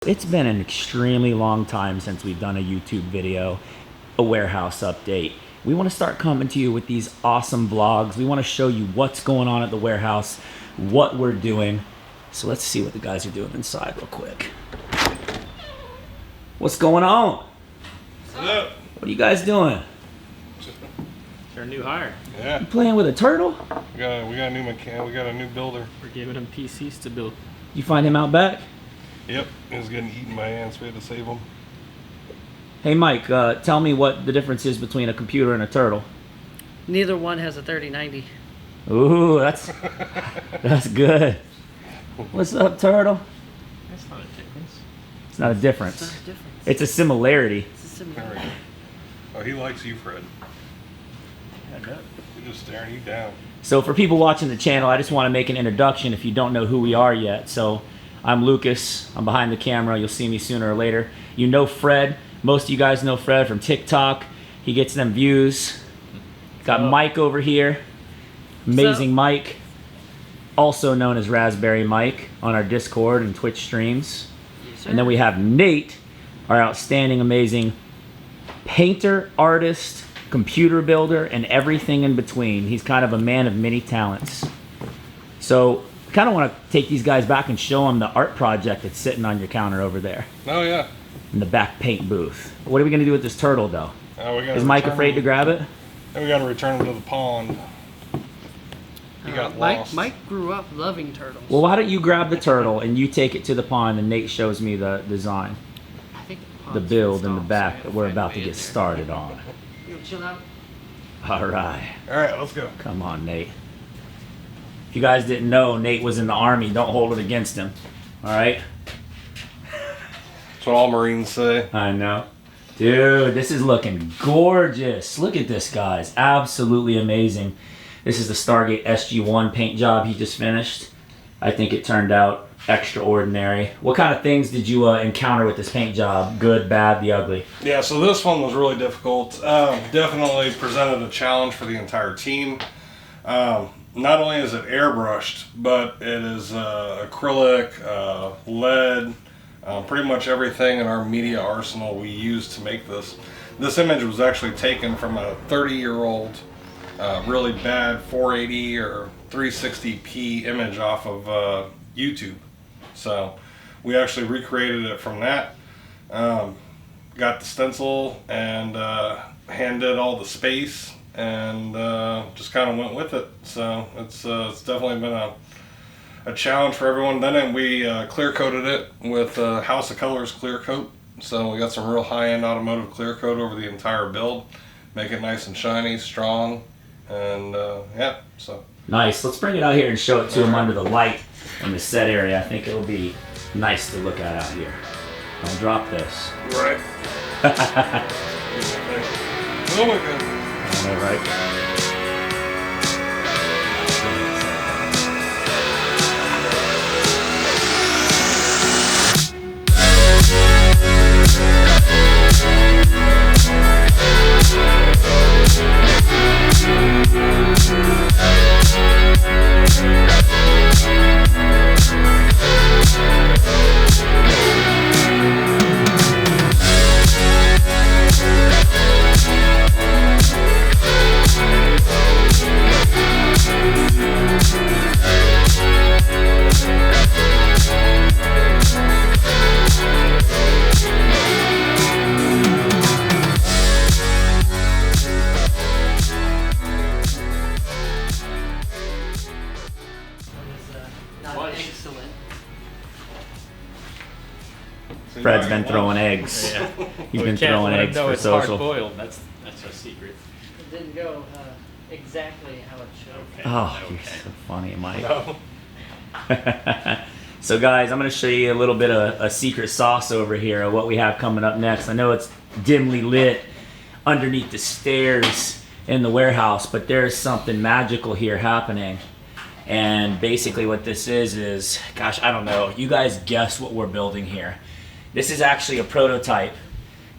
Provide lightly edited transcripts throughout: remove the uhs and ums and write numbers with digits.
It's been an extremely long time since we've done a YouTube video, a warehouse update. We want to start coming to you with these awesome vlogs. We want to show you what's going on at the warehouse, what we're doing. So let's see what the guys are doing inside real quick. What's going on? What's up? What are you guys doing? You're a new hire. Yeah. You playing with a turtle? We got a new mechanic. We got a new builder. We're giving him PCs to build. You find him out back? Yep. He was getting eaten by ants. We had to save him. Hey Mike, tell me what the difference is between a computer and a turtle. Neither one has a 3090. Ooh, that's good. What's up, turtle? That's not a difference. It's not a difference. It's not a difference. It's a similarity. It's a similar. Oh, he likes you, Fred. I know. He's just staring you down. So for people watching the channel, I just want to make an introduction if you don't know who we are yet. So I'm Lucas. I'm behind the camera. You'll see me sooner or later. You know Fred. Most of you guys know Fred from TikTok. He gets them views. Got Mike over here. Amazing Mike. Also known as Raspberry Mike on our Discord and Twitch streams. Yes, sir. And then we have Nate, our outstanding, amazing painter, artist, computer builder, and everything in between. He's kind of a man of many talents. So kind of want to take these guys back and show them the art project that's sitting on your counter over there Oh, yeah. in the back paint booth. What are we going to do with this turtle, though? We gotta Is Mike return afraid to him. grab it? And we got to return him to the pond. He got lost. Mike grew up loving turtles. Well, why don't you grab the turtle and you take it to the pond and Nate shows me the design, I think the build in the back that we're about to get started on. You'll chill out. All right. All right, let's go. Come on, Nate. If you guys didn't know, Nate was in the Army. Don't hold it against him. All right? That's what all Marines say. I know. Dude, this is looking gorgeous. Look at this, guys. Absolutely amazing. This is the Stargate SG-1 paint job he just finished. I think it turned out extraordinary. What kind of things did you encounter with this paint job? Good, bad, the ugly? Yeah, so this one was really difficult. Definitely presented a challenge for the entire team. Not only is it airbrushed, but it is acrylic, lead, pretty much everything in our media arsenal we used to make this. This image was actually taken from a 30-year-old really bad 480 or 360p image off of YouTube. So we actually recreated it from that. Got the stencil and hand did all the space and just kind of went with it. So it's definitely been a challenge for everyone. Then we clear coated it with House of Colors clear coat. So we got some real high-end automotive clear coat over the entire build. Make it nice and shiny, strong, and yeah, so. Nice. Let's bring it out here and show it to him under the light in the set area. I think it'll be nice to look at out here. Don't drop this. Right. Oh my god. I know, right? Not excellent. Fred's been throwing eggs. Yeah. He's been throwing eggs for social. Hard boiled. That's our secret. It didn't go exactly how it should. Okay. Oh, okay. you're so funny, Mike. No. So guys, I'm going to show you a little bit of a secret sauce over here of what we have coming up next. I know it's dimly lit underneath the stairs in the warehouse, but there's something magical here happening. And basically what this is, gosh, I don't know. You guys guess what we're building here. This is actually a prototype,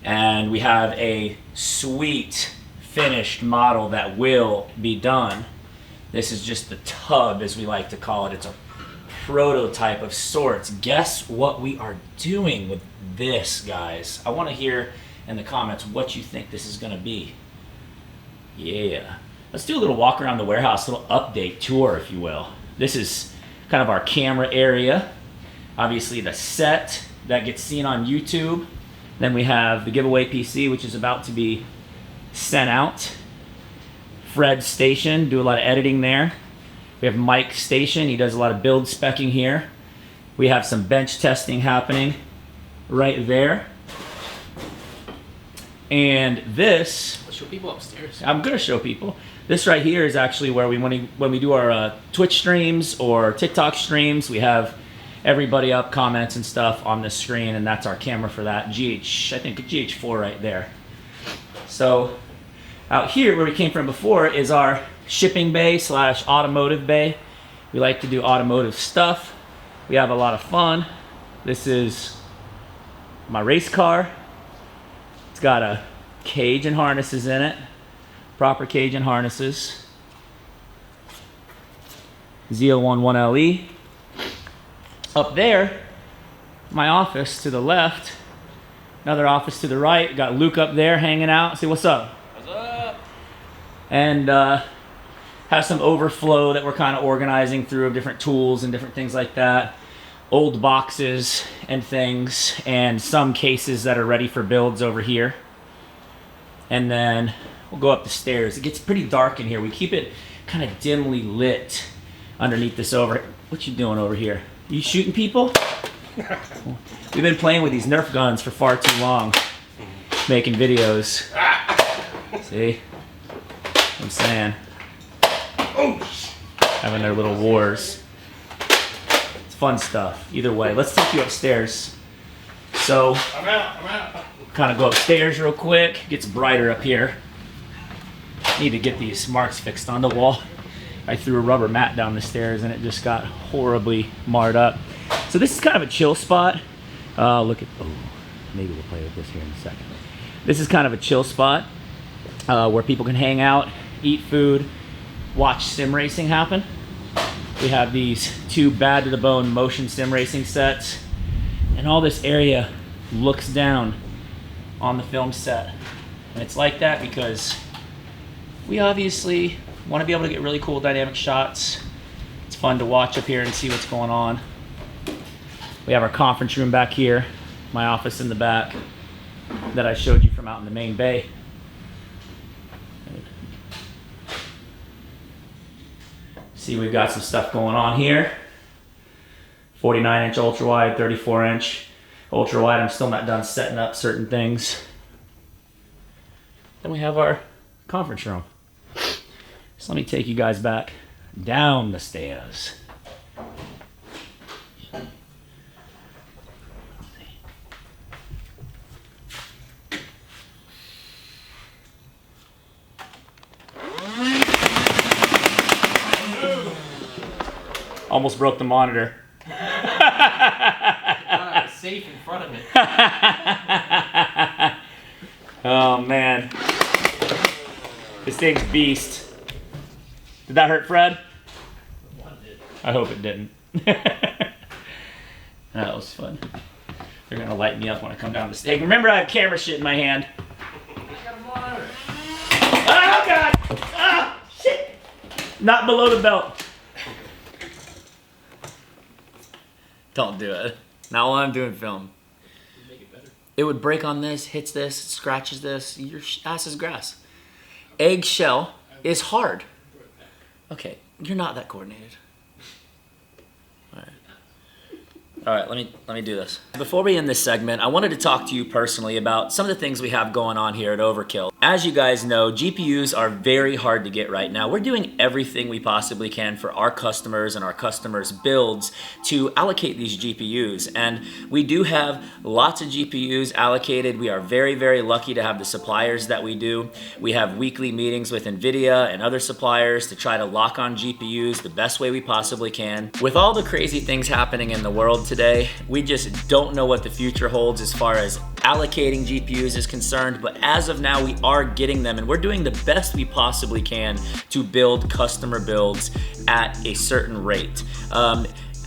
and we have a sweet finished model that will be done. This is just the tub, as we like to call it. It's a prototype of sorts. Guess what we are doing with this, guys? I want to hear in the comments what you think this is going to be. Yeah. Let's do a little walk around the warehouse, a little update tour, if you will. This is kind of our camera area. Obviously the set that gets seen on YouTube. Then we have the giveaway PC, which is about to be sent out. Fred's station, do a lot of editing there. We have Mike's station, he does a lot of build specking here. We have some bench testing happening right there. And this, Let's show people upstairs. I'm gonna show people. This right here is actually where when we do our Twitch streams or TikTok streams, we have everybody up, comments and stuff on the screen, and that's our camera for that. I think GH4 right there. So out here where we came from before is our shipping bay / automotive bay. We like to do automotive stuff. We have a lot of fun. This is my race car. It's got a cage and harnesses in it. Proper cage and harnesses. Z011LE. Up there, my office to the left. Another office to the right. Got Luke up there hanging out. Say what's up. What's up? And have some overflow that we're kind of organizing through of different tools and different things like that. Old boxes and things, and some cases that are ready for builds over here. And then we'll go up the stairs. It gets pretty dark in here. We keep it kind of dimly lit underneath this over. What you doing over here? You shooting people? We've been playing with these Nerf guns for far too long, making videos. See? What I'm saying. Having their little wars. It's fun stuff. Either way, let's take you upstairs. So, I'm out. kind of go upstairs real quick. Gets brighter up here. Need to get these marks fixed on the wall. I threw a rubber mat down the stairs and it just got horribly marred up. So this is kind of a chill spot. Look at, maybe we'll play with this here in a second. This is kind of a chill spot where people can hang out, eat food, watch sim racing happen. We have these 2 bad to the bone motion sim racing sets, and all this area looks down on the film set. And it's like that because we obviously want to be able to get really cool dynamic shots. It's fun to watch up here and see what's going on. We have our conference room back here, my office in the back that I showed you from out in the main bay. See, we've got some stuff going on here. 49-inch ultra wide, 34-inch ultra wide. I'm still not done setting up certain things. Then we have our conference room. So let me take you guys back down the stairs. Almost broke the monitor. Safe in front of it. Oh man. This thing's beast. Did that hurt Fred? I hope it didn't. That was fun. They're gonna light me up when I come down the stage. Remember, I have camera shit in my hand. Oh god! Ah, shit! Not below the belt. Don't do it. Not while I'm doing film. Make it better. It would break on this, hits this, scratches this. Your ass is grass. Eggshell is hard. Okay, you're not that coordinated. All right, let me do this. Before we end this segment, I wanted to talk to you personally about some of the things we have going on here at Overkill. As you guys know, GPUs are very hard to get right now. We're doing everything we possibly can for our customers and our customers' builds to allocate these GPUs. And we do have lots of GPUs allocated. We are very, very lucky to have the suppliers that we do. We have weekly meetings with NVIDIA and other suppliers to try to lock on GPUs the best way we possibly can. With all the crazy things happening in the world today, we just don't know what the future holds as far as allocating GPUs is concerned, but as of now we are getting them and we're doing the best we possibly can to build customer builds at a certain rate.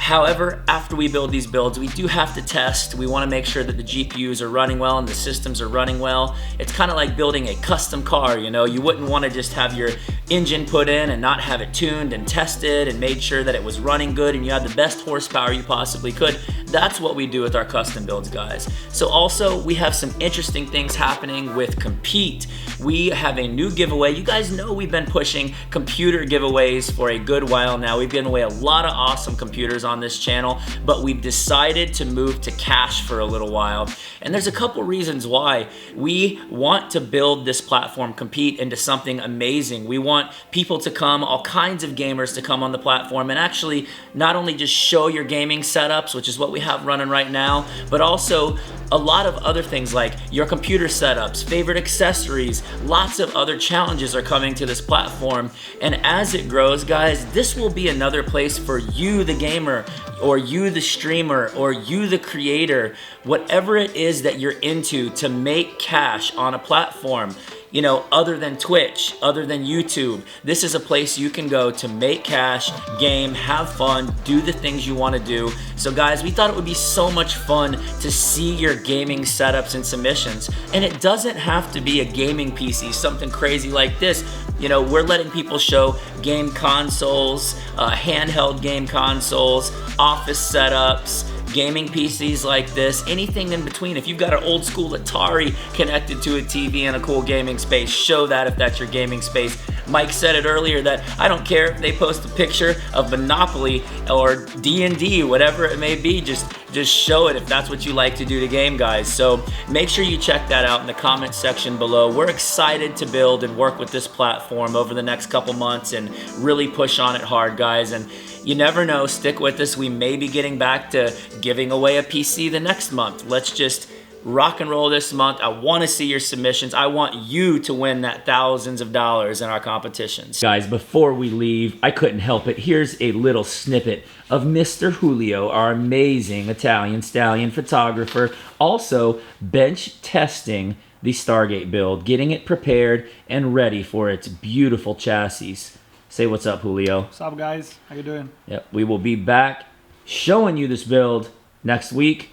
However, after we build these builds, we do have to test. We want to make sure that the GPUs are running well and the systems are running well. It's kind of like building a custom car, you know? You wouldn't want to just have your engine put in and not have it tuned and tested and made sure that it was running good and you had the best horsepower you possibly could. That's what we do with our custom builds, guys. So also, we have some interesting things happening with Compete. We have a new giveaway. You guys know we've been pushing computer giveaways for a good while now. We've given away a lot of awesome computers on this channel, but we've decided to move to cash for a little while. And there's a couple reasons why. We want to build this platform, Compete, into something amazing. We want people to come, all kinds of gamers to come on the platform and actually not only just show your gaming setups, which is what we have running right now, but also a lot of other things like your computer setups, favorite accessories, lots of other challenges are coming to this platform. And as it grows, guys, this will be another place for you, the gamer, or you, the streamer, or you, the creator, whatever it is that you're into, to make cash on a platform, you know, other than Twitch, other than YouTube. This is a place you can go to make cash, game, have fun, do the things you want to do. So guys, we thought it would be so much fun to see your gaming setups and submissions. And it doesn't have to be a gaming PC, something crazy like this. You know, we're letting people show game consoles, handheld game consoles, office setups, gaming PCs like this, anything in between. If you've got an old school Atari connected to a TV in a cool gaming space, show that if that's your gaming space. Mike said it earlier that I don't care if they post a picture of Monopoly or D&D, whatever it may be, just show it if that's what you like to do to game, guys. So make sure you check that out in the comment section below. We're excited to build and work with this platform over the next couple months and really push on it hard, guys. And you never know, stick with us. We may be getting back to giving away a PC the next month. Let's just rock and roll this month. I want to see your submissions. I want you to win that thousands of dollars in our competitions. Guys, before we leave, I couldn't help it. Here's a little snippet of Mr. Julio, our amazing Italian stallion photographer, also bench testing the Stargate build, getting it prepared and ready for its beautiful chassis. Say what's up, Julio. What's up, guys? How you doing? Yep, we will be back showing you this build next week.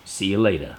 See you later.